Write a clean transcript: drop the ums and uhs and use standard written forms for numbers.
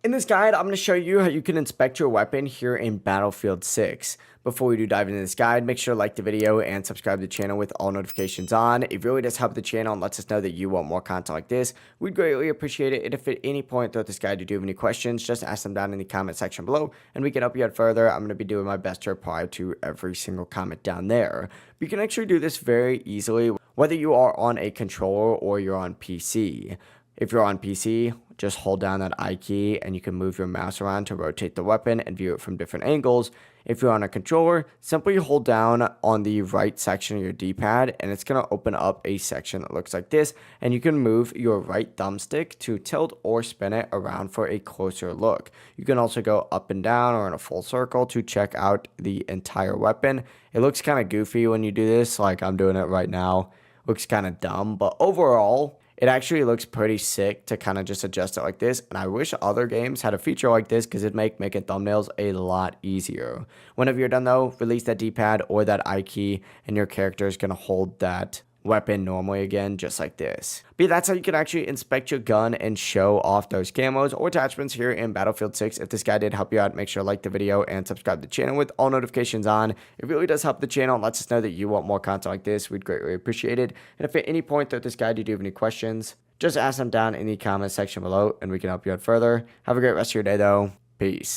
In this guide, I'm going to show you how you can inspect your weapon here in Battlefield 6. Before we do dive into this guide, make sure to like the video and subscribe to the channel with all notifications on. It really does help the channel and lets us know that you want more content like this. We'd greatly appreciate it. And if at any point throughout this guide you do have any questions, just ask them down in the comment section below and we can help you out further. I'm going to be doing my best to reply to every single comment down there. But you can actually do this very easily, whether you are on a controller or you're on PC. If you're on PC, just hold down that I key and you can move your mouse around to rotate the weapon and view it from different angles. If you're on a controller, simply hold down on the right section of your D-pad and it's going to open up a section that looks like this, and you can move your right thumbstick to tilt or spin it around for a closer look. You can also go up and down or in a full circle to check out the entire weapon. It looks kind of goofy when you do this, like I'm doing it right now. Looks kind of dumb, but overall, it actually looks pretty sick to kind of just adjust it like this, and I wish other games had a feature like this because it'd make making thumbnails a lot easier. Whenever you're done though, release that D-pad or that I key, and your character is going to hold that weapon normally again, just like this. But yeah, that's how you can actually inspect your gun and show off those camos or attachments here in Battlefield 6. If this guy did help you out, make sure to like the video and subscribe to the channel with all notifications on. It really does help the channel and lets us know that you want more content like this. We'd greatly appreciate it. And if at any point throughout this guide you do have any questions, just ask them down in the comment section below and we can help you out further. Have a great rest of your day though. Peace.